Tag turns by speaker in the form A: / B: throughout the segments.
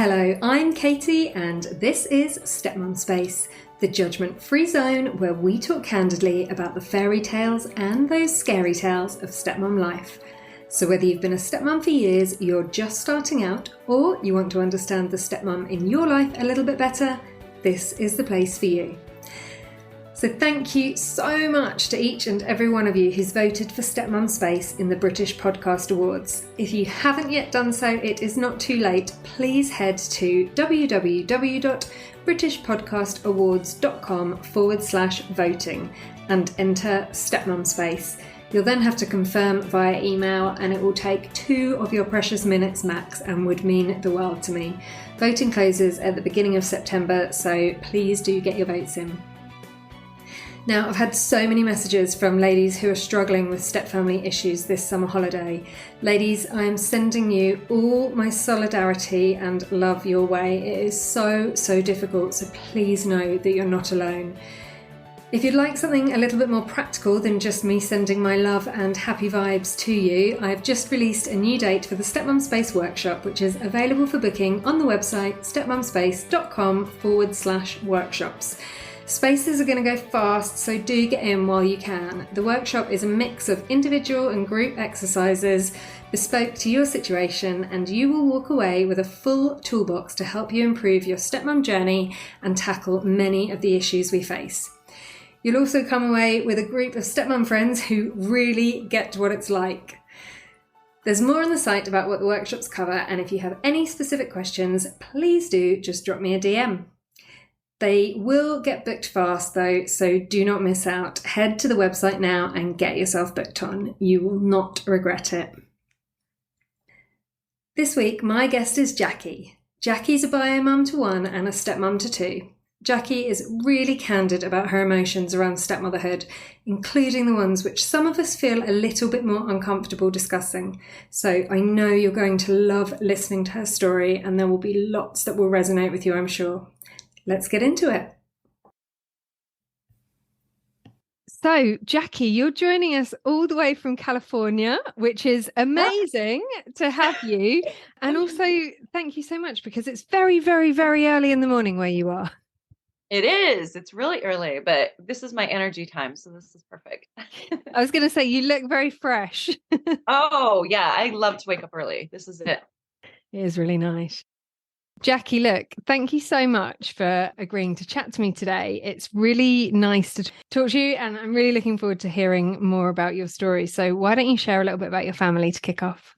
A: Hello, I'm Katie and this is Stepmum Space, the judgment-free zone where we talk candidly about the fairy tales and those scary tales of stepmom life. So whether you've been a stepmom for years, you're just starting out, or you want to understand the stepmom in your life a little bit better, this is the place for you. So thank you so much to each and every one of you who's voted for Stepmum Space in the British Podcast Awards. If you haven't yet done so, it is not too late. Please head to www.britishpodcastawards.com/voting and enter Stepmum Space. You'll then have to confirm via email, and it will take 2 of your precious minutes max and would mean the world to me. Voting closes at the beginning of September, so please do get your votes in. Now, I've had so many messages from ladies who are struggling with stepfamily issues this summer holiday. Ladies, I am sending you all my solidarity and love your way. It is so difficult, so please know that you're not alone. If you'd like something a little bit more practical than just me sending my love and happy vibes to you, I've just released a new date for the Stepmum Space workshop, which is available for booking on the website stepmumspace.com/workshops. Spaces are going to go fast, so do get in while you can. The workshop is a mix of individual and group exercises bespoke to your situation, and you will walk away with a full toolbox to help you improve your stepmom journey and tackle many of the issues we face. You'll also come away with a group of stepmom friends who really get what it's like. There's more on the site about what the workshops cover, and if you have any specific questions, please do just drop me a DM. They will get booked fast though, so do not miss out. Head to the website now and get yourself booked on. You will not regret it. This week, my guest is Jackie. Jackie's a bio mum to 1 and a stepmom to 2. Jackie is really candid about her emotions around stepmotherhood, including the ones which some of us feel a little bit more uncomfortable discussing. So I know you're going to love listening to her story, and there will be lots that will resonate with you, I'm sure. Let's get into it. So, Jackie, you're joining us all the way from California, which is amazing to have you. And also, thank you so much, because it's very early in the morning where you are.
B: It is. It's really early, but this is my energy time, so this is perfect.
A: I was going to say, you look very fresh.
B: Oh, yeah. I love to wake up early. This is it.
A: It is really nice. Jackie, look, thank you so much for agreeing to chat to me today. It's really nice to talk to you, and I'm really looking forward to hearing more about your story. So why don't you share a little bit about your family to kick off?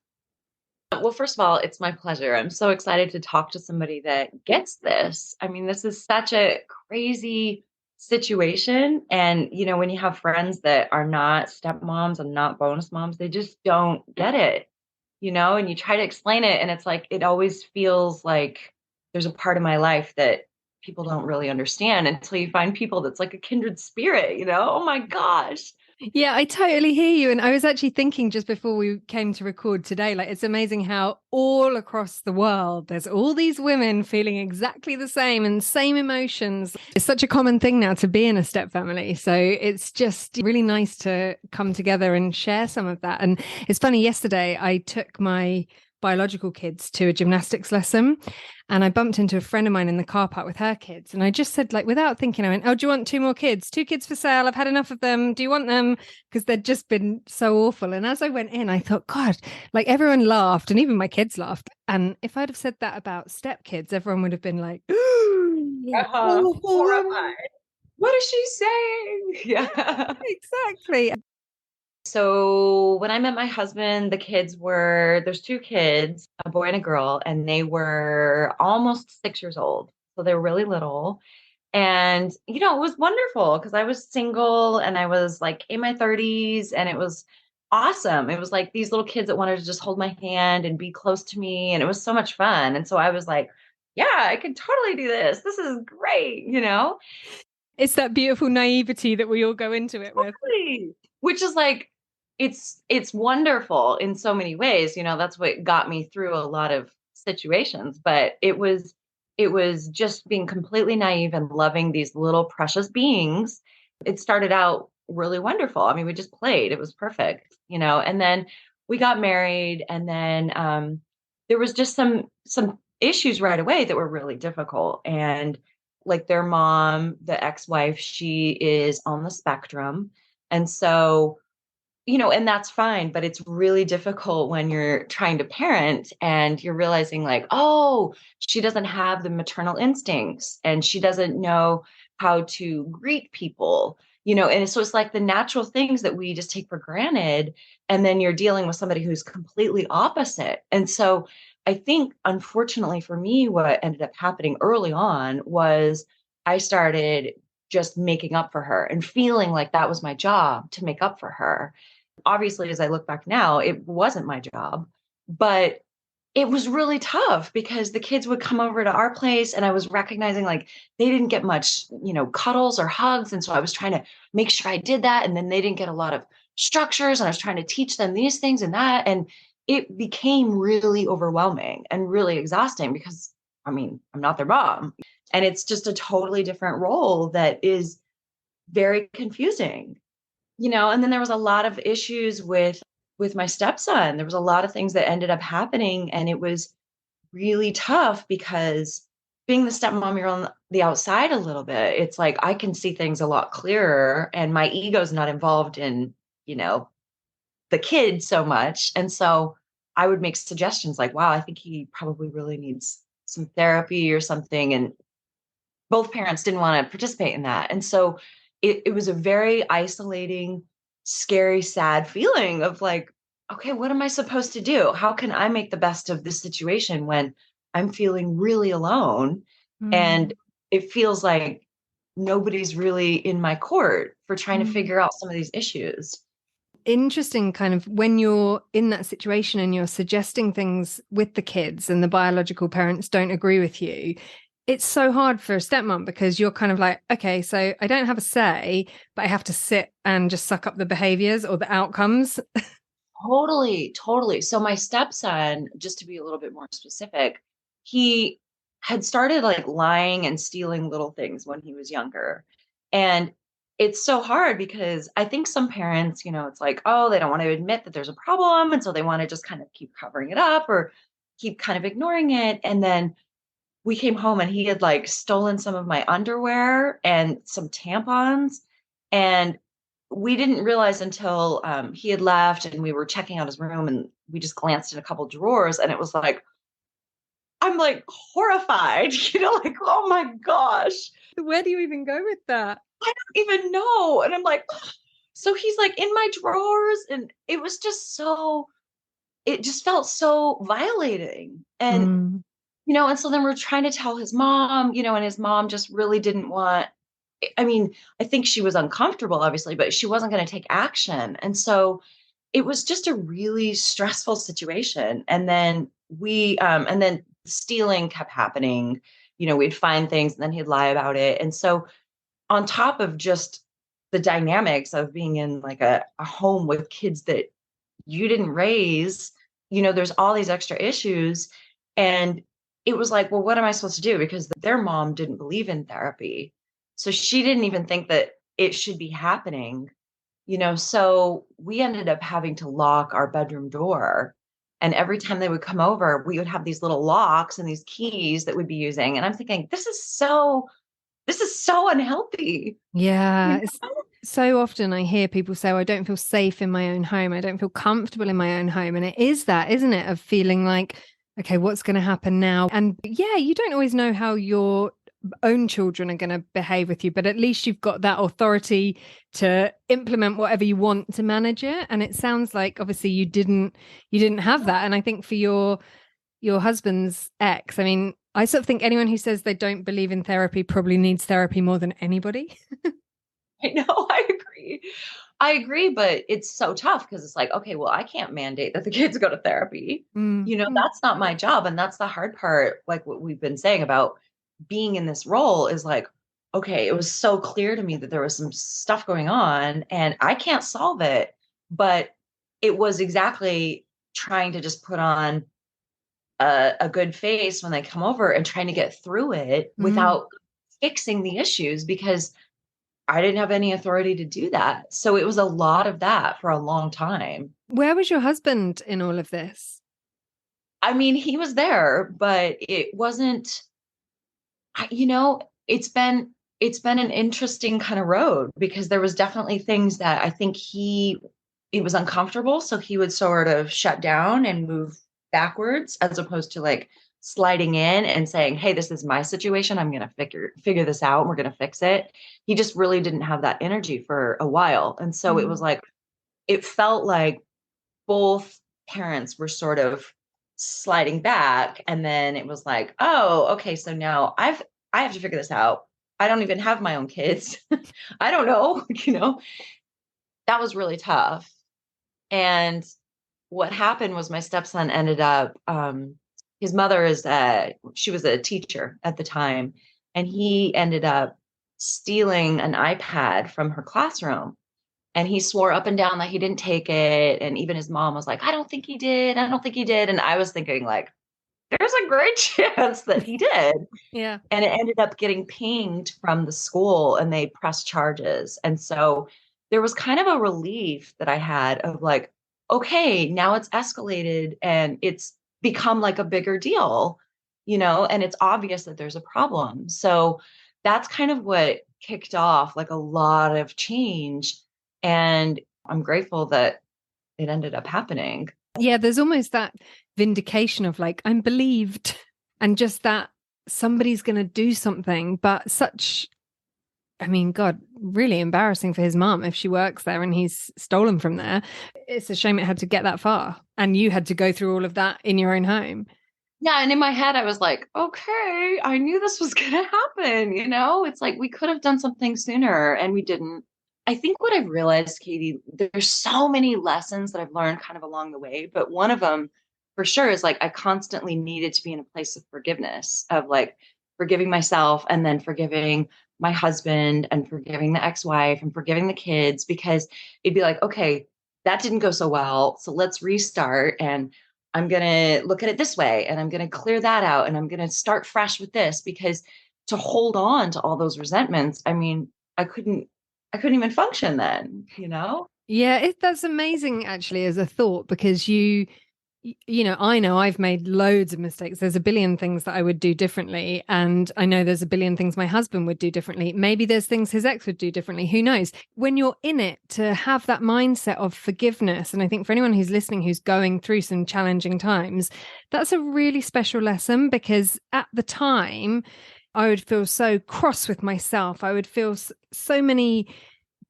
B: Well, first of all, it's my pleasure. I'm so excited to talk to somebody that gets this. I mean, this is such a crazy situation. And, you know, when you have friends that are not stepmoms and not bonus moms, they just don't get it. You know, and you try to explain it, and it's like, it always feels like there's a part of my life that people don't really understand until you find people that's like a kindred spirit, you know? Oh my gosh.
A: Yeah, I totally hear you. And I was actually thinking just before we came to record today, like, it's amazing how all across the world, there's all these women feeling exactly the same and same emotions. It's such a common thing now to be in a step family. So it's just really nice to come together and share some of that. And it's funny, yesterday I took my biological kids to a gymnastics lesson, and I bumped into a friend of mine in the car park with her kids, and I just said, like, without thinking, I went, "Oh, do you want 2 more kids? 2 kids for sale. I've had enough of them. Do you want them?" Because they'd just been so awful. And as I went in, I thought, God, like, everyone laughed, and even my kids laughed. And if I'd have said that about stepkids, everyone would have been like,
B: Horrified. What is she saying? Yeah.
A: Exactly.
B: So when I met my husband, there's 2 kids, a boy and a girl, and they were almost 6 years old. So they were really little. And, you know, it was wonderful because I was single and I was like in my 30s, and it was awesome. It was like these little kids that wanted to just hold my hand and be close to me. And it was so much fun. And so I was like, yeah, I could totally do this. This is great, you know?
A: It's that beautiful naivety that we all go into it with.
B: Totally. Which is like, it's wonderful in so many ways. You know, that's what got me through a lot of situations. But it was just being completely naive and loving these little precious beings. It started out really wonderful. I mean, we just played. It was perfect, you know. And then we got married, and then there was just some issues right away that were really difficult. And like their mom, the ex-wife, she is on the spectrum. And so, and that's fine, but it's really difficult when you're trying to parent and you're realizing like, oh, she doesn't have the maternal instincts and she doesn't know how to greet people, and so it's like the natural things that we just take for granted. And then you're dealing with somebody who's completely opposite. And so I think, unfortunately for me, what ended up happening early on was I started just making up for her and feeling like that was my job to make up for her. Obviously, as I look back now, it wasn't my job, but it was really tough because the kids would come over to our place and I was recognizing like they didn't get much, cuddles or hugs. And so I was trying to make sure I did that. And then they didn't get a lot of structures and I was trying to teach them these things and that. And it became really overwhelming and really exhausting because I'm not their mom. And it's just a totally different role that is very confusing. And then there was a lot of issues with my stepson. There was a lot of things that ended up happening and it was really tough because being the stepmom, you're on the outside a little bit. It's like I can see things a lot clearer and my ego's not involved in, the kid so much. And so I would make suggestions like, wow, I think he probably really needs some therapy or something. And both parents didn't want to participate in that. And so it was a very isolating, scary, sad feeling of like, okay, what am I supposed to do? How can I make the best of this situation when I'm feeling really alone? And
A: Mm.
B: it feels like nobody's really in my court for trying to
A: Mm.
B: figure out some of these issues.
A: Interesting, kind of when you're in that situation and you're suggesting things with the kids and the biological parents don't agree with you. It's so hard for a stepmom because you're kind of like, okay, so I don't have a say, but I have to sit and just suck up the behaviors or the outcomes.
B: Totally, totally. So my stepson, just to be a little bit more specific, he had started like lying and stealing little things when he was younger. And it's so hard because I think some parents, it's like, oh, they don't want to admit that there's a problem. And so they want to just kind of keep covering it up or keep kind of ignoring it. And then we came home and he had like stolen some of my underwear and some tampons. And we didn't realize until he had left and we were checking out his room and we just glanced in a couple drawers and it was like, I'm like horrified, like, oh my gosh,
A: Where do you even go with that?
B: I don't even know. And I'm like, so he's like in my drawers. And it just felt so violating. And
A: Mm.
B: and so then we're trying to tell his mom, and his mom just really didn't want, I mean, I think she was uncomfortable, obviously, but she wasn't going to take action. And so it was just a really stressful situation. And then stealing kept happening. We'd find things and then he'd lie about it. And so on top of just the dynamics of being in like a home with kids that you didn't raise, there's all these extra issues. And it was like, well, what am I supposed to do? Because their mom didn't believe in therapy. So she didn't even think that it should be happening, so we ended up having to lock our bedroom door. And every time they would come over, we would have these little locks and these keys that we'd be using. And I'm thinking, this is so unhealthy. You
A: Yeah,
B: know?
A: it's so often I hear people say, oh, I don't feel safe in my own home. I don't feel comfortable in my own home. And it is that, isn't it? Of feeling like, okay, what's going to happen now? And yeah, you don't always know how your own children are going to behave with you, but at least you've got that authority to implement whatever you want to manage it. And it sounds like obviously you didn't have that. And I think for your husband's ex, I mean, I sort of think anyone who says they don't believe in therapy probably needs therapy more than anybody.
B: I know, I agree. I agree, but it's so tough because it's like, okay, well, I can't mandate that the kids go to therapy.
A: Mm, mm,
B: That's not my job. And that's the hard part, like what we've been saying about being in this role is like, okay, it was so clear to me that there was some stuff going on and I can't solve it. But it was exactly trying to just put on a good face when they come over and trying to get through it
A: mm.
B: without fixing the issues because I didn't have any authority to do that. So it was a lot of that for a long time.
A: Where was your husband in all of this?
B: I mean, he was there, but it wasn't, you know, it's been an interesting kind of road because there was definitely things that I think it was uncomfortable. So he would sort of shut down and move backwards as opposed to like sliding in and saying, hey, this is my situation. I'm going to figure this out. We're going to fix it. He just really didn't have that energy for a while. And so it was
A: Mm.
B: like, it felt like both parents were sort of sliding back. And then it was like, oh, okay, so now I have to figure this out. I don't even have my own kids. I don't know, that was really tough. And what happened was my stepson ended up, his mother she was a teacher at the time, and he ended up stealing an iPad from her classroom. And he swore up and down that he didn't take it. And even his mom was like, I don't think he did. I don't think he did. And I was thinking, like, there's a great chance that he did.
A: Yeah.
B: And it ended up getting pinged from the school and they pressed charges. And so there was kind of a relief that I had of like, okay, now it's escalated and it's become like a bigger deal, and it's obvious that there's a problem. So that's kind of what kicked off like a lot of change. And I'm grateful that it ended up happening.
A: Yeah, there's almost that vindication of like, I'm believed, and just that somebody's going to do something. But I mean, God, really embarrassing for his mom if she works there and he's stolen from there. It's a shame it had to get that far. And you had to go through all of that in your own home.
B: Yeah, and in my head, I was like, okay, I knew this was going to happen. It's like we could have done something sooner and we didn't. I think what I've realized, Katie, there's so many lessons that I've learned kind of along the way, but one of them for sure is like I constantly needed to be in a place of forgiveness, of like forgiving myself and then forgiving my husband and forgiving the ex-wife and forgiving the kids, because it'd be like, okay, that didn't go so well. So let's restart. And I'm going to look at it this way and I'm going to clear that out and I'm going to start fresh with this, because to hold on to all those resentments, I mean, I couldn't even function then.
A: Yeah, that's amazing actually as a thought, because I know I've made loads of mistakes. There's a billion things that I would do differently. And I know there's a billion things my husband would do differently. Maybe there's things his ex would do differently. Who knows? When you're in it, to have that mindset of forgiveness. And I think for anyone who's listening, who's going through some challenging times, that's a really special lesson, because at the time, I would feel so cross with myself. I would feel so many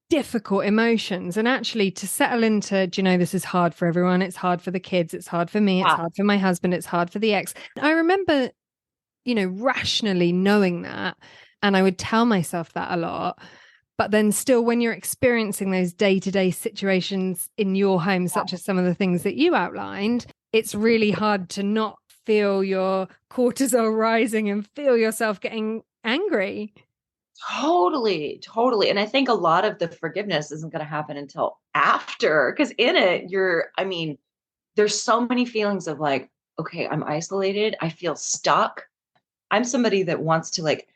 A: difficult emotions, and actually to settle into, this is hard for everyone. It's hard for the kids, it's hard for me, it's
B: Yeah.
A: hard for my husband, it's hard for the ex. I remember rationally knowing that, and I would tell myself that a lot. But then still, when you're experiencing those day-to-day situations in your home, such as some of the things that you outlined, it's really hard to not feel your cortisol rising and feel yourself getting angry.
B: Totally, totally. And I think a lot of the forgiveness isn't going to happen until after, because in it, there's so many feelings of like, okay, I'm isolated. I feel stuck. I'm somebody that wants to like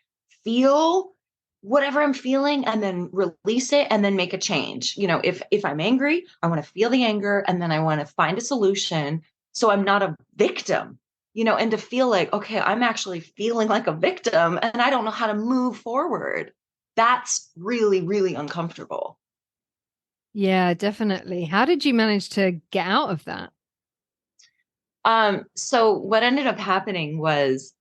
B: feel whatever I'm feeling and then release it and then make a change. If I'm angry, I want to feel the anger and then I want to find a solution so I'm not a victim. And to feel like, okay, I'm actually feeling like a victim and I don't know how to move forward. That's really, really uncomfortable.
A: Yeah, definitely. How did you manage to get out of that?
B: So what ended up happening was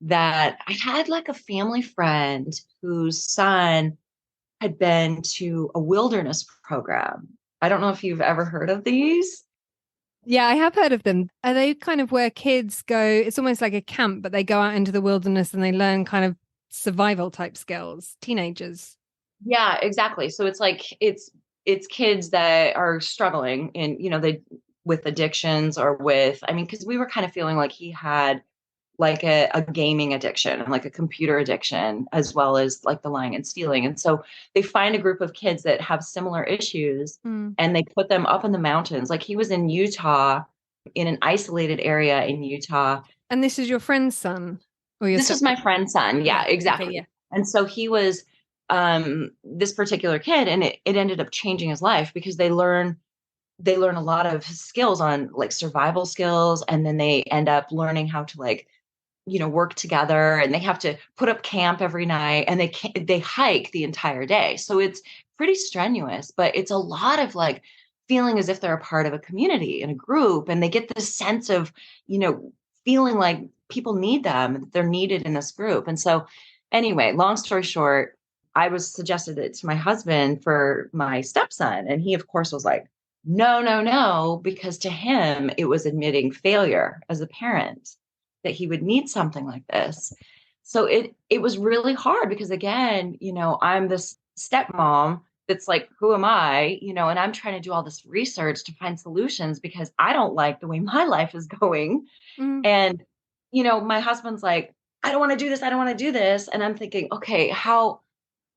B: that I had like a family friend whose son had been to a wilderness program. I don't know if you've ever heard of these.
A: Yeah, I have heard of them. Are they kind of where kids go? It's almost like a camp, but they go out into the wilderness and they learn kind of survival type skills, teenagers.
B: Yeah, exactly. So it's like it's kids that are struggling in, they with addictions or because we were kind of feeling like he had like a gaming addiction and like a computer addiction, as well as like the lying and stealing. And so they find a group of kids that have similar issues and they put them up in the mountains. Like he was in Utah, in an isolated area in Utah.
A: And this is your friend's son, or your
B: This was my friend's son. Yeah,
A: Yeah.
B: exactly.
A: Okay, yeah.
B: And so he was this particular kid, and it ended up changing his life because they learn they learn a lot of skills on like survival skills, and then they end up learning how to like, work together, and they have to put up camp every night, and they hike the entire day. So it's pretty strenuous, but it's a lot of like feeling as if they're a part of a community and a group, and they get this sense of, you know, feeling like people need them, that they're needed in this group. And so anyway, long story short, I was suggested it to my husband for my stepson, and he of course was like, no, no, no, because to him it was admitting failure as a parent, that he would need something like this. So it was really hard because again, I'm this stepmom that's like, who am I? And I'm trying to do all this research to find solutions because I don't like the way my life is going.
A: Mm.
B: And, my husband's like, I don't want to do this. I don't want to do this. And I'm thinking, okay, how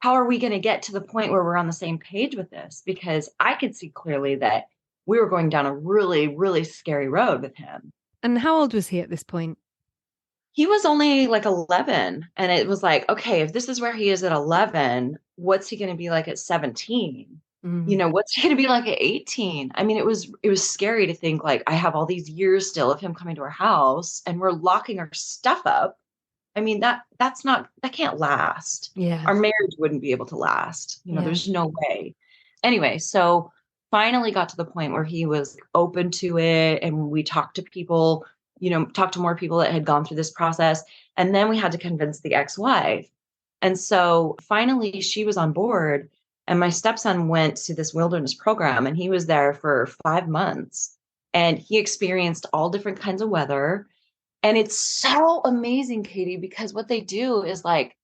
B: are we going to get to the point where we're on the same page with this? Because I could see clearly that we were going down a really, really scary road with him.
A: And how old was he at this point?
B: He was only like 11. And it was like, okay, if this is where he is at 11, what's he going to be like at 17? What's he going to be like at 18? I mean, it was scary to think like I have all these years still of him coming to our house and we're locking our stuff up. I mean, that can't last.
A: Yeah.
B: Our marriage wouldn't be able to last.
A: Yeah.
B: There's no way. Anyway, so finally got to the point where he was open to it, and we talked to people, talked to more people that had gone through this process. And then we had to convince the ex-wife. And so finally she was on board, and my stepson went to this wilderness program, and he was there for 5 months, and he experienced all different kinds of weather. And it's so amazing, Katie, because what they do is like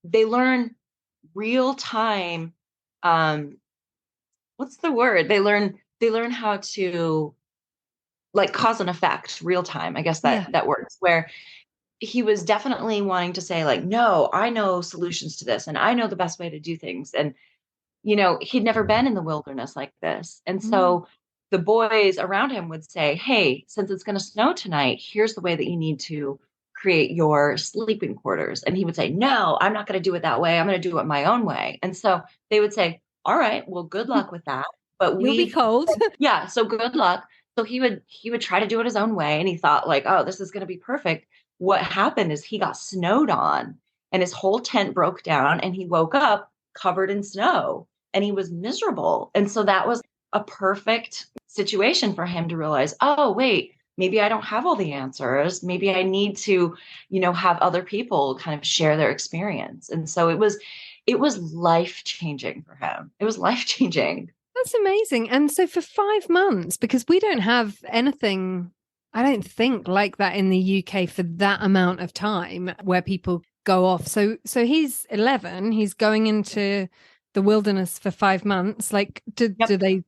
B: they learn real time. What's the word? They learn how to like cause and effect real time. I guess that works. Where he was definitely wanting to say like, no, I know solutions to this, and I know the best way to do things. And he'd never been in the wilderness like this. And so the boys around him would say, hey, since it's going to snow tonight, here's the way that you need to create your sleeping quarters. And he would say, no, I'm not going to do it that way. I'm going to do it my own way. And so they would say, all right, well, good luck with that. But
A: you'll be cold.
B: Yeah. So good luck. So he would try to do it his own way. And he thought like, oh, this is going to be perfect. What happened is he got snowed on, and his whole tent broke down, and he woke up covered in snow, and he was miserable. And so that was a perfect situation for him to realize, oh, wait, maybe I don't have all the answers. Maybe I need to, have other people kind of share their experience. And so it was life-changing for him. It was life-changing.
A: That's amazing. And so for 5 months, because we don't have anything, I don't think, like that in the UK for that amount of time where people go off. So he's 11, he's going into the wilderness for 5 months. Like, do they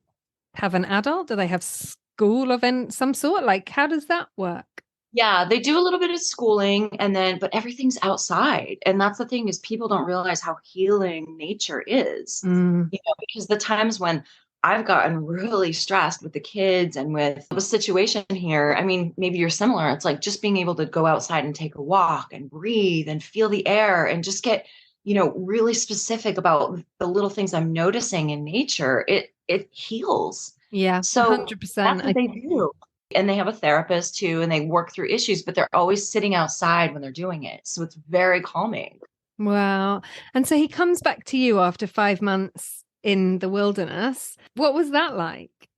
A: have an adult? Do they have school of some sort? Like, how does that work?
B: Yeah, they do a little bit of schooling, but everything's outside. And that's the thing, is people don't realize how healing nature is, because the times when I've gotten really stressed with the kids and with the situation here, I mean, maybe you're similar. It's like just being able to go outside and take a walk and breathe and feel the air and just get, really specific about the little things I'm noticing in nature. It heals.
A: Yeah,
B: so
A: 100%.
B: That's what they do. And they have a therapist too, and they work through issues, but they're always sitting outside when they're doing it. So it's very calming.
A: Wow. And so he comes back to you after 5 months in the wilderness. What was that like?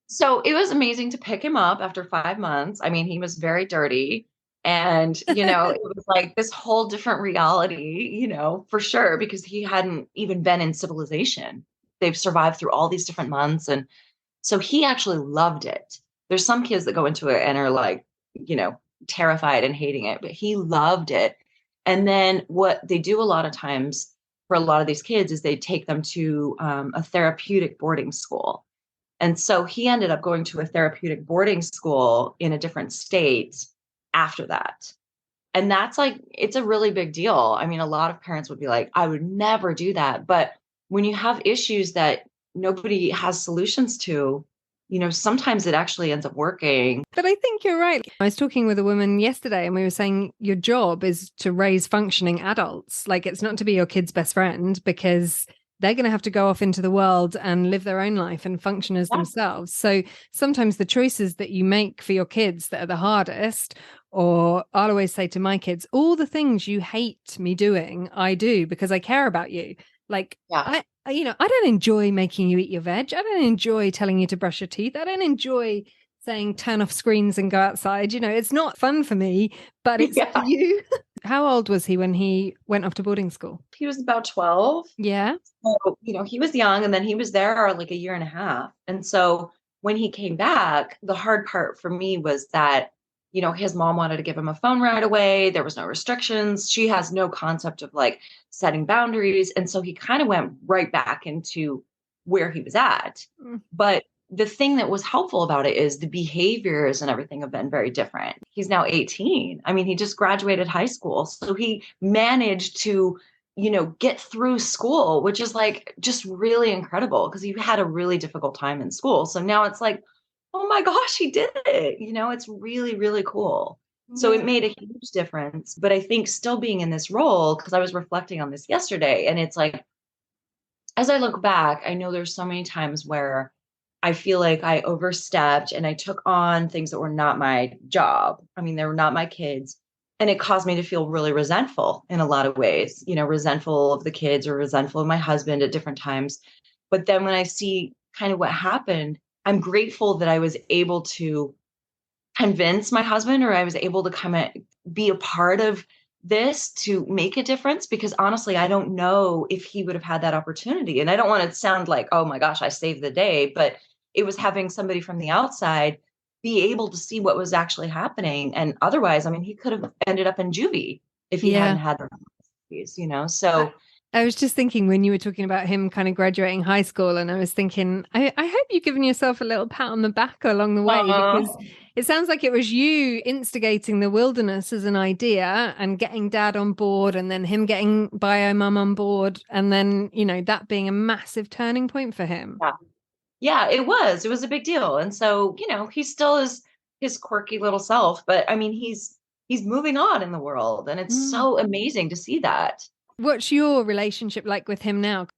B: So it was amazing to pick him up after 5 months. I mean, he was very dirty. And, it was like this whole different reality, for sure, because he hadn't even been in civilization. They've survived through all these different months. And so he actually loved it. There's some kids that go into it and are like, terrified and hating it, but he loved it. And then what they do a lot of times for a lot of these kids is they take them to a therapeutic boarding school. And so he ended up going to a therapeutic boarding school in a different state after that. And that's like, it's a really big deal. I mean, a lot of parents would be like, I would never do that. But when you have issues that nobody has solutions to, sometimes it actually ends up working.
A: But I think you're right. I was talking with a woman yesterday, and we were saying your job is to raise functioning adults. Like, it's not to be your kid's best friend, because they're going to have to go off into the world and live their own life and function as
B: Yeah.
A: themselves. So sometimes the choices that you make for your kids that are the hardest, or I'll always say to my kids, all the things you hate me doing, I do because I care about you. Like,
B: Yeah.
A: I don't enjoy making you eat your veg. I don't enjoy telling you to brush your teeth. I don't enjoy saying turn off screens and go outside. It's not fun for me, but it's for
B: Yeah.
A: you. How old was he when he went off to boarding school?
B: He was about 12.
A: Yeah.
B: So, he was young, and then he was there like a year and a half. And so when he came back, the hard part for me was that, his mom wanted to give him a phone right away. There was no restrictions. She has no concept of like setting boundaries. And so he kind of went right back into where he was at.
A: Mm.
B: But the thing that was helpful about it is the behaviors and everything have been very different. He's now 18. I mean, he just graduated high school. So he managed to get through school, which is like just really incredible because you had a really difficult time in school. So now it's like, oh my gosh, he did it. It's really, really cool. So
A: Yeah.
B: it made a huge difference. But I think still being in this role, because I was reflecting on this yesterday, and it's like, as I look back, I know there's so many times where I feel like I overstepped and I took on things that were not my job. I mean, they were not my kids. And it caused me to feel really resentful in a lot of ways, resentful of the kids or resentful of my husband at different times. But then when I see kind of what happened, I'm grateful that I was able to convince my husband, or I was able to come and be a part of this to make a difference, because honestly, I don't know if he would have had that opportunity. And I don't want to sound like, oh my gosh, I saved the day, but it was having somebody from the outside be able to see what was actually happening. And otherwise, I mean, he could have ended up in juvie if he
A: Yeah.
B: hadn't had those,
A: I,
B: so
A: I was just thinking when you were talking about him kind of graduating high school, and I was thinking, I hope you've given yourself a little pat on the back along the way, because it sounds like it was you instigating the wilderness as an idea and getting dad on board, and then him getting bio mum on board, and then, that being a massive turning point for him.
B: yeah. Yeah, it was a big deal. And so, he still is his quirky little self, but I mean, he's moving on in the world, and it's
A: Mm.
B: so amazing to see that.
A: What's your relationship like with him now?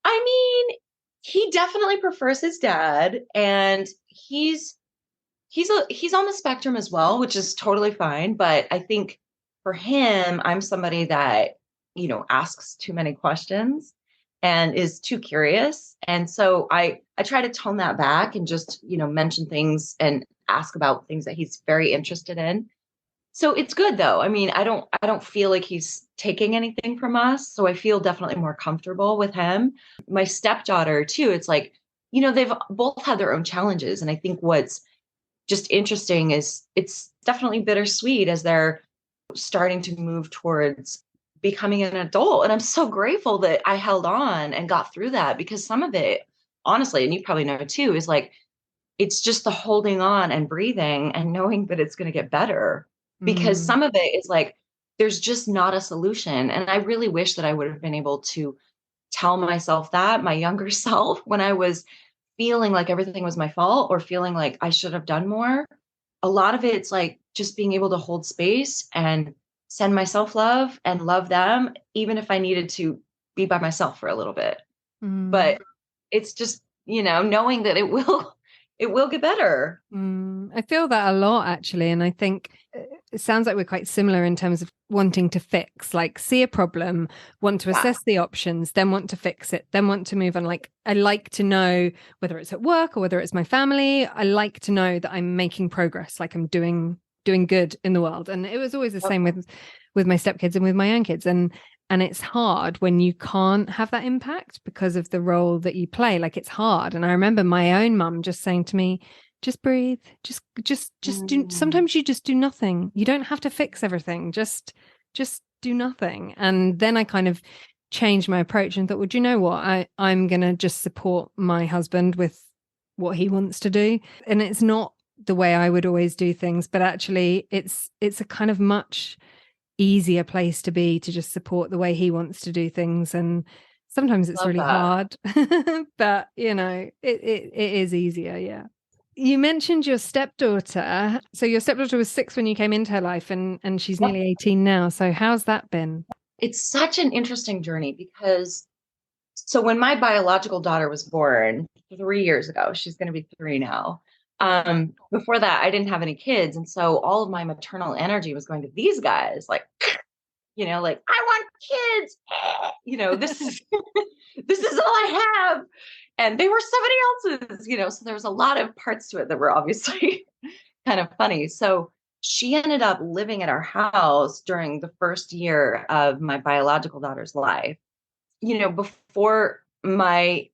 B: I mean, he definitely prefers his dad, and he's on the spectrum as well, which is totally fine, but I think for him, I'm somebody that, asks too many questions and is too curious. And so I try to tone that back and just, mention things and ask about things that he's very interested in. So it's good though. I mean, I don't feel like he's taking anything from us, so I feel definitely more comfortable with him. My stepdaughter too, it's like, they've both had their own challenges, and I think what's just interesting is it's definitely bittersweet as they're starting to move towards becoming an adult. And I'm so grateful that I held on and got through that, because some of it, honestly, and you probably know too, is like, it's just the holding on and breathing and knowing that it's going to get better, because
A: Mm.
B: some of it is like, there's just not a solution. And I really wish that I would have been able to tell myself that, my younger self, when I was feeling like everything was my fault or feeling like I should have done more. A lot of it's like just being able to hold space and send myself love and love them, even if I needed to be by myself for a little bit.
A: Mm.
B: But it's just, knowing that it will get better.
A: I feel that a lot, actually. And I think it sounds like we're quite similar in terms of wanting to fix, like see a problem, want to
B: Yeah.
A: assess the options, then want to fix it, then want to move on. Like, I like to know, whether it's at work or whether it's my family, I like to know that I'm making progress, like I'm doing good in the world. And it was always the same with my stepkids and with my own kids. And it's hard when you can't have that impact because of the role that you play. Like, it's hard. And I remember my own mum just saying to me, just breathe, just do. Sometimes you just do nothing. You don't have to fix everything. Just do nothing. And then I kind of changed my approach and thought, well, do you know what? I'm going to just support my husband with what he wants to do. And it's not the way I would always do things, but actually it's a kind of much easier place to be, to just support the way he wants to do things. And sometimes it's
B: Love
A: really
B: that.
A: hard, but it is easier. Yeah. You mentioned your stepdaughter. So your stepdaughter was 6 when you came into her life, and she's
B: Yep.
A: nearly 18 now. So how's that been?
B: It's such an interesting journey, because So when my biological daughter was born 3 years ago, she's going to be 3 now. Before that, I didn't have any kids. And so all of my maternal energy was going to these guys, like, like, I want kids. This is this is all I have. And they were somebody else's, so there was a lot of parts to it that were obviously kind of funny. So she ended up living at our house during the first year of my biological daughter's life. Before my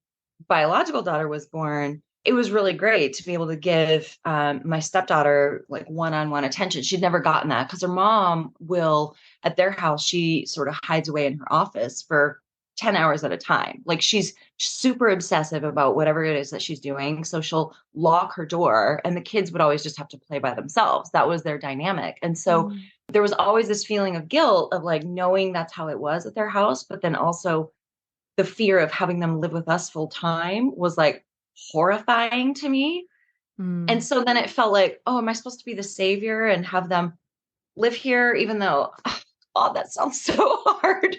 B: biological daughter was born, it was really great to be able to give my stepdaughter like one-on-one attention. She'd never gotten that because her mom will, at their house, she sort of hides away in her office for 10 hours at a time. Like she's super obsessive about whatever it is that she's doing. So she'll lock her door and the kids would always just have to play by themselves. That was their dynamic. And so there was always this feeling of guilt of like knowing that's how it was at their house, but then also the fear of having them live with us full time was like horrifying to me. And so then it felt like, oh, am I supposed to be the savior and have them live here, even though, oh, that sounds so hard,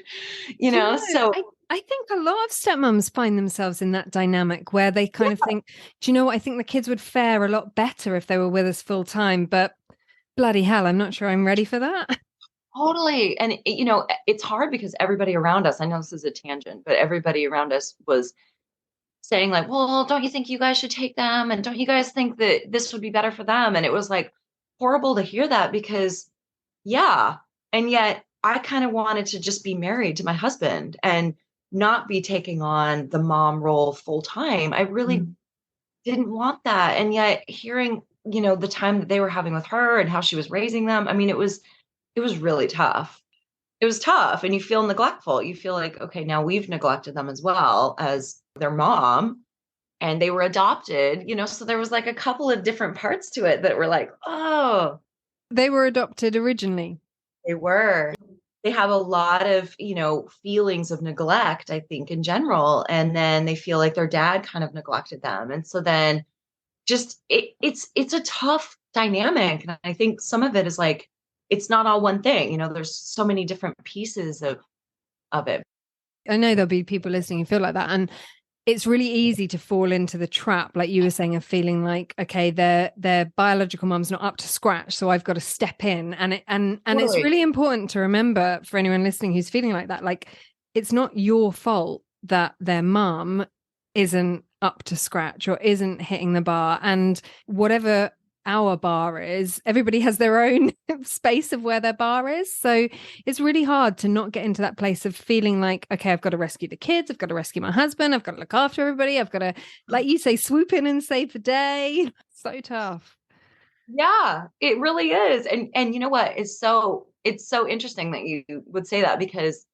B: So
A: I think a lot of stepmoms find themselves in that dynamic where they kind of think, do you know what? I think the kids would fare a lot better if they were with us full time, but bloody hell, I'm not sure I'm ready for that.
B: Totally. And, it's hard because everybody around us, I know this is a tangent, but everybody around us was saying like, well, don't you think you guys should take them? And don't you guys think that this would be better for them? And it was like horrible to hear that because yeah. And yet I kind of wanted to just be married to my husband and not be taking on the mom role full time. I really didn't want that. And yet hearing, the time that they were having with her and how she was raising them, I mean, it was really tough. It was tough and you feel neglectful. You feel like, okay, now we've neglected them as well as their mom and they were adopted, so there was like a couple of different parts to it that were like, oh,
A: They were adopted originally.
B: they were. They have a lot of, feelings of neglect, I think, in general. And then they feel like their dad kind of neglected them. And so then just it's a tough dynamic. And I think some of it is like, it's not all one thing. There's so many different pieces of it.
A: I know there'll be people listening who feel like that. And it's really easy to fall into the trap, like you were saying, of feeling like, okay, their biological mom's not up to scratch, so I've got to step in. And it's really important to remember for anyone listening who's feeling like that, like it's not your fault that their mom isn't up to scratch or isn't hitting the bar. And whatever our bar is, everybody has their own space of where their bar is. So it's really hard to not get into that place of feeling like, okay, I've got to rescue the kids, I've got to rescue my husband, I've got to look after everybody, I've got to, like you say, swoop in and save the day. So tough.
B: Yeah, it really is. And you know what? It's so interesting that you would say that because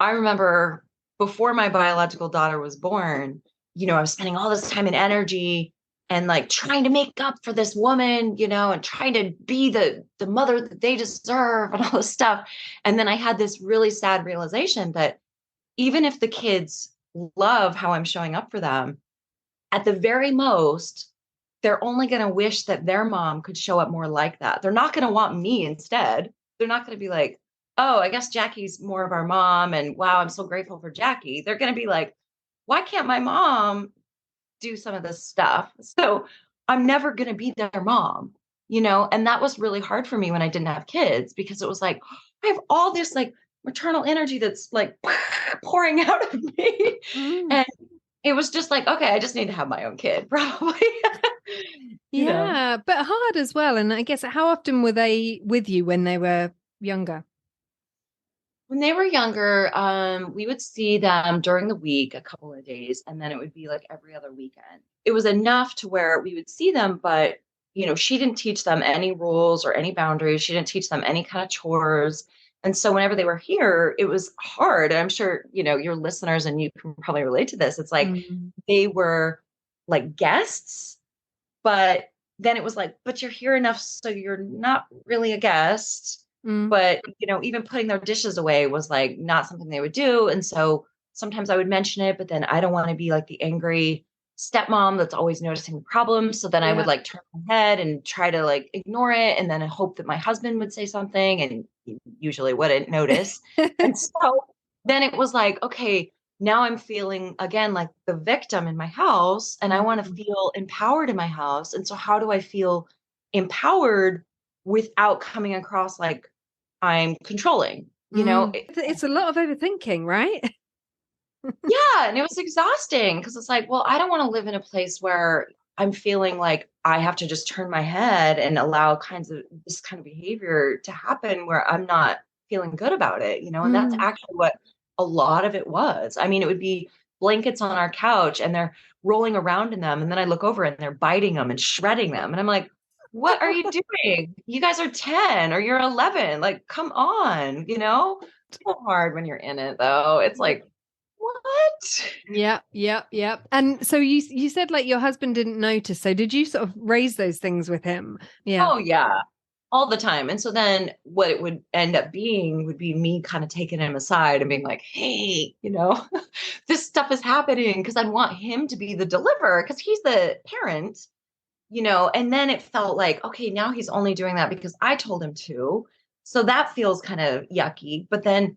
B: I remember before my biological daughter was born, I was spending all this time and energy and like trying to make up for this woman, and trying to be the mother that they deserve and all this stuff. And then I had this really sad realization that even if the kids love how I'm showing up for them, at the very most, they're only going to wish that their mom could show up more like that. They're not going to want me instead. They're not going to be like, oh, I guess Jackie's more of our mom. And wow, I'm so grateful for Jackie. They're going to be like, why can't my mom do some of this stuff? So I'm never going to be their mom, and that was really hard for me when I didn't have kids because it was like, I have all this like maternal energy that's like pouring out of me. And it was just like, okay, I just need to have my own kid, probably.
A: Yeah, but hard as well. And I guess how often were they with you when they were younger?
B: When they were younger, we would see them during the week, a couple of days, and then it would be like every other weekend. It was enough to where we would see them, but she didn't teach them any rules or any boundaries. She didn't teach them any kind of chores. And so whenever they were here, it was hard. And I'm sure, your listeners and you can probably relate to this. It's like they were like guests, but then it was like, but you're here enough so you're not really a guest. But, even putting their dishes away was like not something they would do. And so sometimes I would mention it, but then I don't want to be like the angry stepmom that's always noticing problems. So then I would like turn my head and try to like ignore it. And then I hope that my husband would say something and he usually wouldn't notice. And so then it was like, okay, now I'm feeling again like the victim in my house, and I want to
A: Mm.
B: feel empowered in my house. And so how do I feel empowered without coming across like I'm controlling,
A: Mm. It's a lot of overthinking, right?
B: Yeah, and it was exhausting because it's like, well, I don't want to live in a place where I'm feeling like I have to just turn my head and allow kinds of this kind of behavior to happen where I'm not feeling good about it, and that's
A: Mm.
B: actually what a lot of it was. I mean, it would be blankets on our couch and they're rolling around in them, and then I look over and they're biting them and shredding them. And I'm like, what are you doing? You guys are 10 or you're 11. Like, come on, It's so hard when you're in it though. It's like, what?
A: Yeah, yeah, yeah. And so you said like your husband didn't notice. So did you sort of raise those things with him? Yeah.
B: Oh, yeah, all the time. And so then what it would end up being would be me kind of taking him aside and being like, hey, this stuff is happening because I want him to be the deliverer because he's the parent, and then it felt like, okay, now he's only doing that because I told him to. So that feels kind of yucky. But then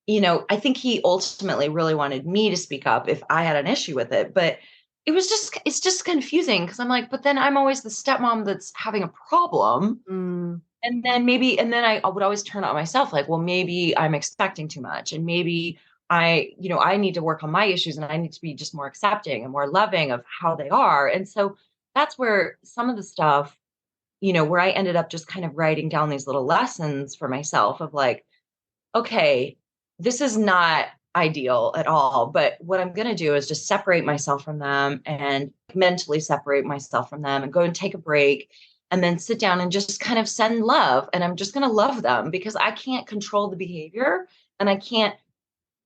B: I think he ultimately really wanted me to speak up if I had an issue with it. But it's just confusing because I'm like, but then I'm always the stepmom that's having a problem.
A: Mm.
B: And then I would always turn on myself like, well, maybe I'm expecting too much. And maybe I need to work on my issues and I need to be just more accepting and more loving of how they are. And so that's where some of the stuff, where I ended up just kind of writing down these little lessons for myself of like, okay, this is not ideal at all. But what I'm going to do is just separate myself from them and mentally separate myself from them and go and take a break and then sit down and just kind of send love. And I'm just going to love them because I can't control the behavior and I can't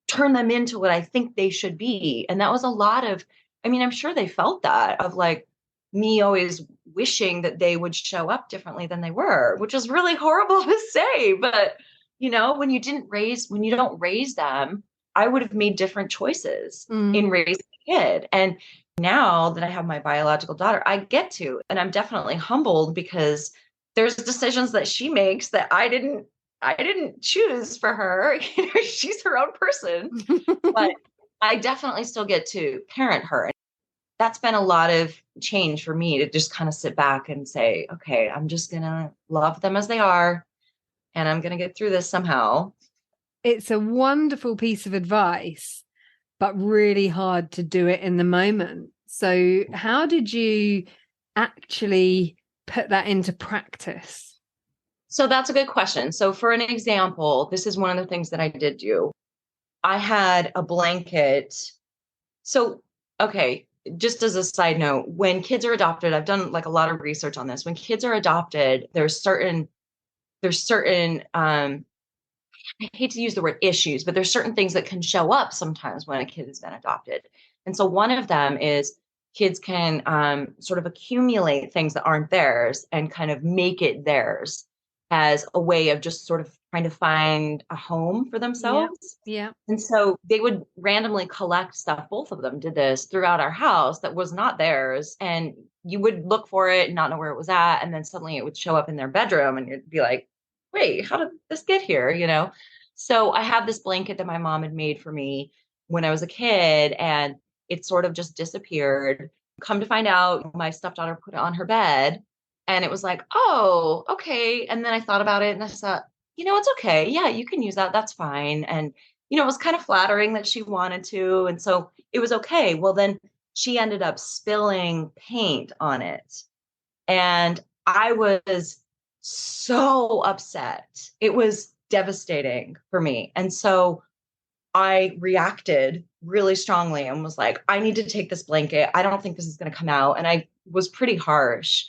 B: turn them into what I think they should be. And that was a lot of, I mean, I'm sure they felt that of like me always wishing that they would show up differently than they were, which is really horrible to say. But, when you don't raise them, I would have made different choices
A: Mm.
B: in raising a kid. And now that I have my biological daughter, I get to, and I'm definitely humbled because there's decisions that she makes that I didn't choose for her. She's her own person, but I definitely still get to parent her. That's been a lot of change for me to just kind of sit back and say, okay, I'm just going to love them as they are and I'm going to get through this somehow.
A: It's a wonderful piece of advice, but really hard to do it in the moment. So how did you actually put that into practice?
B: So that's a good question. So for an example, this is one of the things that I did do. I had a blanket. So, okay, just as a side note, when kids are adopted, I've done like a lot of research on this. When kids are adopted, there's certain I hate to use the word issues, but there's certain things that can show up sometimes when a kid has been adopted. And so one of them is kids can sort of accumulate things that aren't theirs and kind of make it theirs as a way of just sort of trying to find a home for
A: Yeah.
B: themselves.
A: Yeah.
B: And so they would randomly collect stuff. Both of them did this throughout our house that was not theirs. And you would look for it and not know where it was at. And then suddenly it would show up in their bedroom and you'd be like, wait, how did this get here? So I have this blanket that my mom had made for me when I was a kid, and it sort of just disappeared. Come to find out, my stepdaughter put it on her bed, and it was like, oh, okay. And then I thought about it and I thought, it's okay. Yeah, you can use that. That's fine. And, it was kind of flattering that she wanted to. And so it was okay. Well, then she ended up spilling paint on it. And I was so upset. It was devastating for me. And so I reacted really strongly and was like, I need to take this blanket. I don't think this is going to come out. And I was pretty harsh.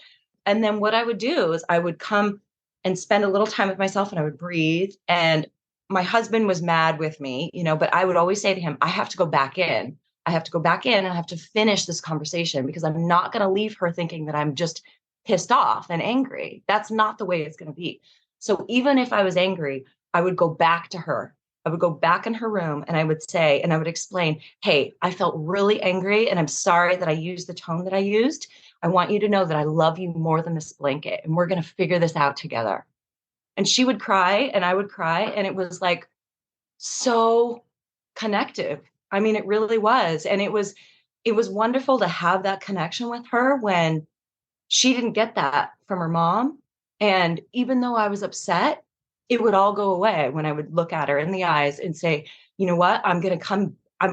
B: And then what I would do is I would come and spend a little time with myself and I would breathe. And my husband was mad with me, but I would always say to him, I have to go back in. I have to go back in and I have to finish this conversation because I'm not going to leave her thinking that I'm just pissed off and angry. That's not the way it's going to be. So even if I was angry, I would go back to her. I would go back in her room and I would say, and I would explain, hey, I felt really angry and I'm sorry that I used the tone that I used. I want you to know that I love you more than this blanket and we're going to figure this out together. And she would cry and I would cry. And it was like so connective I mean, it really was. And it was wonderful to have that connection with her when she didn't get that from her mom. And even though I was upset, it would all go away when I would look at her in the eyes and say, you know what? I'm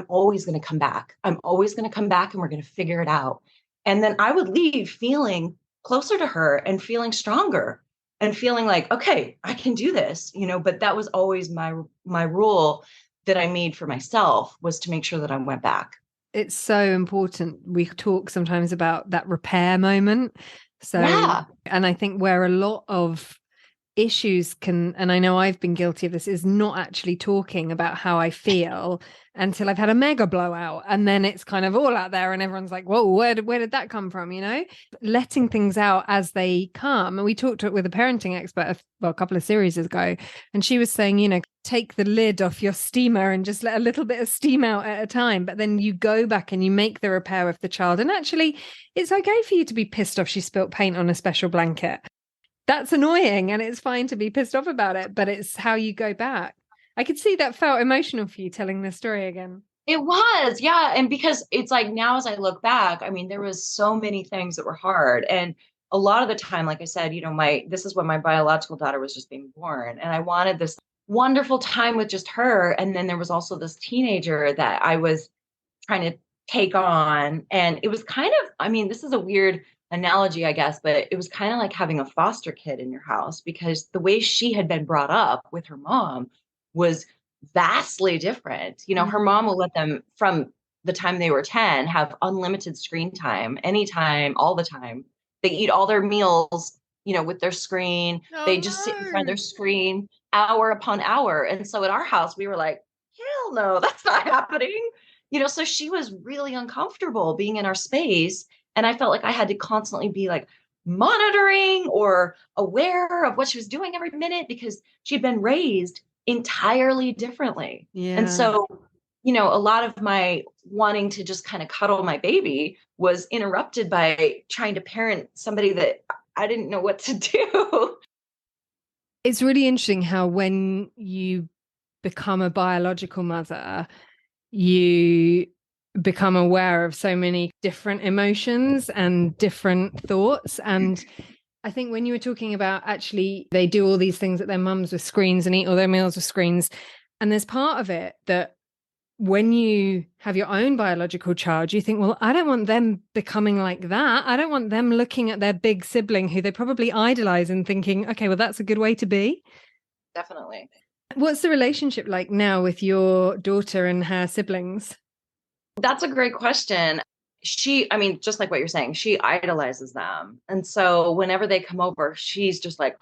B: always going to come back. I'm always going to come back and we're going to figure it out. And then I would leave feeling closer to her and feeling stronger and feeling like, okay, I can do this, but that was always my rule that I made for myself, was to make sure that I went back.
A: It's so important. We talk sometimes about that repair moment. So,
B: Yeah.
A: and I think where a lot of issues can, and I know I've been guilty of this, is not actually talking about how I feel until I've had a mega blowout, and then it's kind of all out there and everyone's like, whoa, where did that come from, letting things out as they come. And we talked with a parenting expert a couple of series ago, and she was saying, take the lid off your steamer and just let a little bit of steam out at a time, but then you go back and you make the repair with the child. And actually, it's okay for you to be pissed off she spilt paint on a special blanket. That's annoying, and it's fine to be pissed off about it, but it's how you go back. I could see that felt emotional for you telling this story again.
B: It was, yeah. And because it's like, now as I look back, I mean, there was so many things that were hard. And a lot of the time, like I said, this is when my biological daughter was just being born. And I wanted this wonderful time with just her. And then there was also this teenager that I was trying to take on. And it was kind of, I mean, this is a weird analogy, I guess, but it was kind of like having a foster kid in your house, because the way she had been brought up with her mom was vastly different. Her mom will let them, from the time they were 10, have unlimited screen time, anytime, all the time. They eat all their meals, with their screen.
A: Oh,
B: They just sit in front of their screen hour upon hour. And so at our house, we were like, hell no, that's not happening. So she was really uncomfortable being in our space. And I felt like I had to constantly be like monitoring or aware of what she was doing every minute, because she'd been raised entirely differently. And
A: yeah.
B: so, a lot of my wanting to just kind of cuddle my baby was interrupted by trying to parent somebody that I didn't know what to do.
A: It's really interesting how when you become a biological mother, you become aware of so many different emotions and different thoughts. And I think when you were talking about, actually, they do all these things at their mums with screens and eat all their meals with screens. And there's part of it that when you have your own biological child, you think, well, I don't want them becoming like that. I don't want them looking at their big sibling who they probably idolize and thinking, okay, well, that's a good way to be.
B: Definitely.
A: What's the relationship like now with your daughter and her siblings?
B: That's a great question. I mean, just like what you're saying, she idolizes them. And so whenever they come over, she's just like,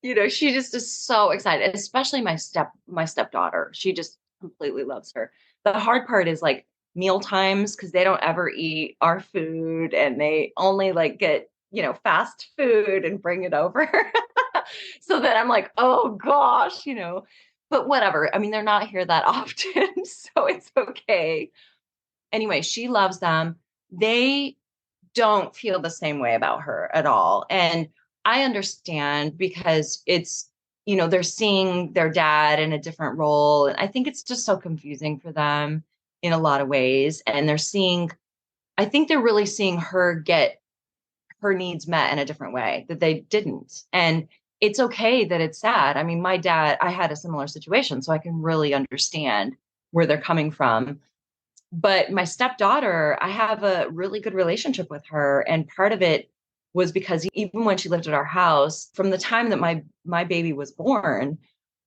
B: she just is so excited, especially my stepdaughter. She just completely loves her. The hard part is like meal times, because they don't ever eat our food and they only like get, fast food and bring it over. So then I'm like, oh gosh, but whatever. I mean, they're not here that often, so it's okay. Anyway, she loves them. They don't feel the same way about her at all. And I understand, because they're seeing their dad in a different role. And I think it's just so confusing for them in a lot of ways. And I think they're really seeing her get her needs met in a different way that they didn't. And it's okay that it's sad. I mean, my dad, I had a similar situation, so I can really understand where they're coming from. But my stepdaughter, I have a really good relationship with her. And part of it was because even when she lived at our house, from the time that my baby was born,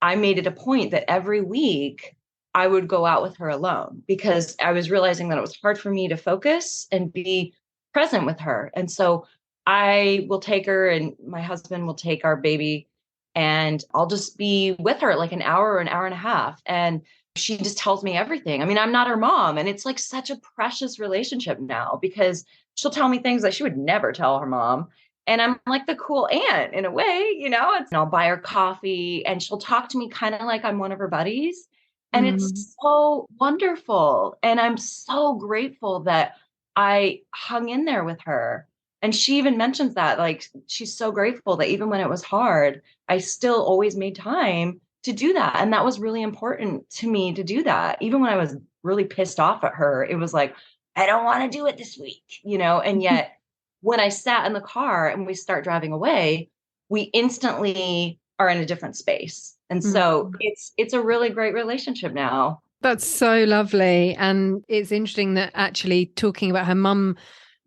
B: I made it a point that every week I would go out with her alone, because I was realizing that it was hard for me to focus and be present with her. And so I will take her, and my husband will take our baby, and I'll just be with her like an hour or an hour and a half. And she just tells me everything. I mean, I'm not her mom. And it's like such a precious relationship now, because she'll tell me things that she would never tell her mom. And I'm like the cool aunt in a way, and I'll buy her coffee and she'll talk to me kind of like I'm one of her buddies. And
A: Mm.
B: it's so wonderful. And I'm so grateful that I hung in there with her. And she even mentions that, like, she's so grateful that even when it was hard, I still always made time to do that. And that was really important to me to do that. Even when I was really pissed off at her, it was like, I don't want to do it this week, and yet when I sat in the car and we start driving away, we instantly are in a different space. And so it's a really great relationship now.
A: That's so lovely. And it's interesting that actually talking about her mum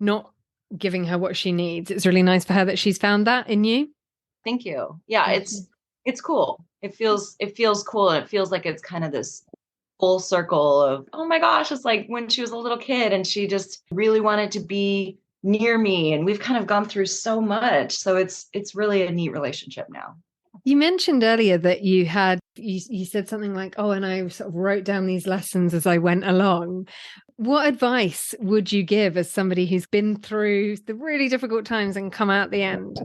A: not giving her what she needs, it's really nice for her that she's found that in you.
B: Thank you. Yeah, it's cool. It feels cool, and it feels like it's kind of this full circle of, oh my gosh, it's like when she was a little kid and she just really wanted to be near me, and we've kind of gone through so much. So it's really a neat relationship now.
A: You mentioned earlier that you said something like, oh, and I sort of wrote down these lessons as I went along. What advice would you give as somebody who's been through the really difficult times and come out the end?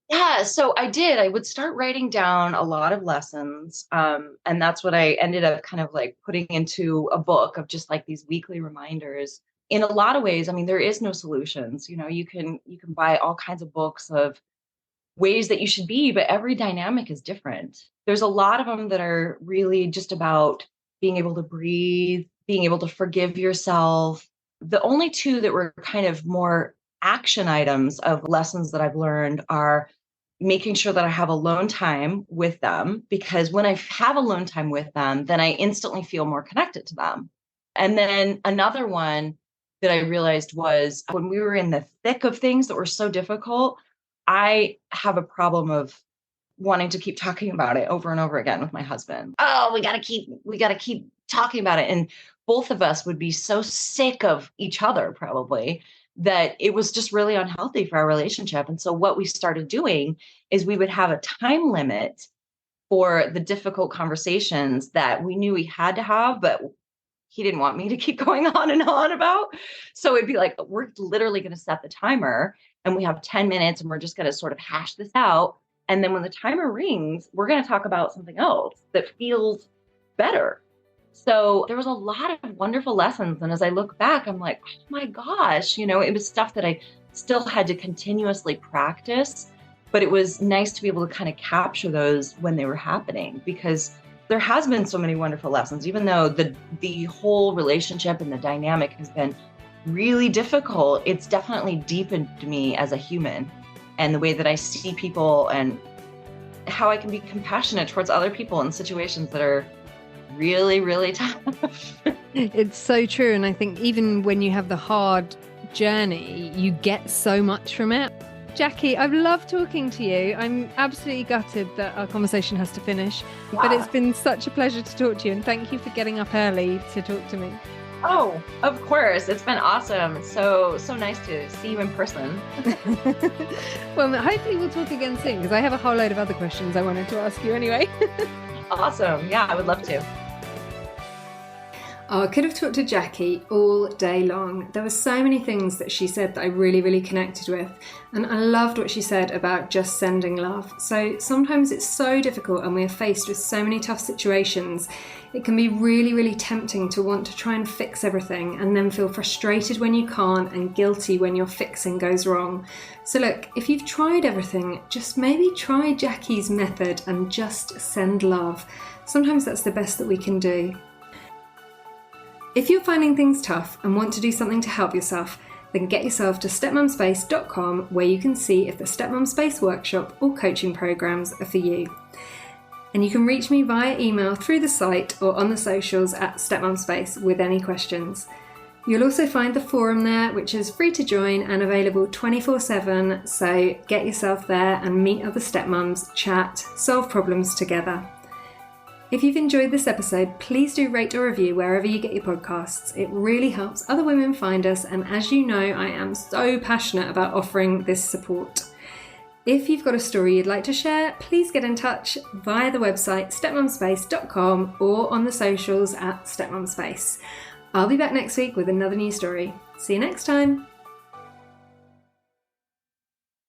B: Yeah, so I would start writing down a lot of lessons. And that's what I ended up kind of like putting into a book of just like these weekly reminders. In a lot of ways, I mean, there is no solutions. You can buy all kinds of books of ways that you should be, but every dynamic is different. There's a lot of them that are really just about being able to breathe, being able to forgive yourself. The only two that were kind of more action items of lessons that I've learned are making sure that I have alone time with them, because when I have alone time with them, then I instantly feel more connected to them. And then another one that I realized was when we were in the thick of things that were so difficult, I have a problem of wanting to keep talking about it over and over again with my husband. Oh, we got to keep talking about it. And both of us would be so sick of each other probably that it was just really unhealthy for our relationship. And so what we started doing is we would have a time limit for the difficult conversations that we knew we had to have, but he didn't want me to keep going on and on about. So it'd be like, we're literally going to set the timer and we have 10 minutes and we're just going to sort of hash this out. And then when the timer rings, we're going to talk about something else that feels better. So there was a lot of wonderful lessons. And as I look back, I'm like, oh my gosh, it was stuff that I still had to continuously practice, but it was nice to be able to kind of capture those when they were happening, because there has been so many wonderful lessons, even though the whole relationship and the dynamic has been really difficult. It's definitely deepened me as a human, and the way that I see people and how I can be compassionate towards other people in situations that are really, really tough.
A: It's so true. And I think even when you have the hard journey, you get so much from it. Jackie, I've loved talking to you. I'm absolutely gutted that our conversation has to finish, but it's been such a pleasure to talk to you, and thank you for getting up early to talk to me.
B: Oh, of course. It's been awesome. It's so nice to see you in person.
A: Well, hopefully we'll talk again soon, because I have a whole load of other questions I wanted to ask you anyway.
B: Awesome. Yeah, I would love to.
A: Oh, I could have talked to Jackie all day long. There were so many things that she said that I really, really connected with. And I loved what she said about just sending love. So sometimes it's so difficult and we're faced with so many tough situations. It can be really, really tempting to want to try and fix everything and then feel frustrated when you can't and guilty when your fixing goes wrong. So look, if you've tried everything, just maybe try Jackie's method and just send love. Sometimes that's the best that we can do. If you're finding things tough and want to do something to help yourself, then get yourself to stepmumspace.com, where you can see if the Stepmum Space workshop or coaching programs are for you. And you can reach me via email through the site or on the socials at stepmumspace with any questions. You'll also find the forum there, which is free to join and available 24/7, so get yourself there and meet other stepmums, chat, solve problems together. If you've enjoyed this episode, please do rate or review wherever you get your podcasts. It really helps other women find us, and as you know, I am so passionate about offering this support. If you've got a story you'd like to share, please get in touch via the website stepmumspace.com or on the socials at stepmumspace. I'll be back next week with another new story. See you next time.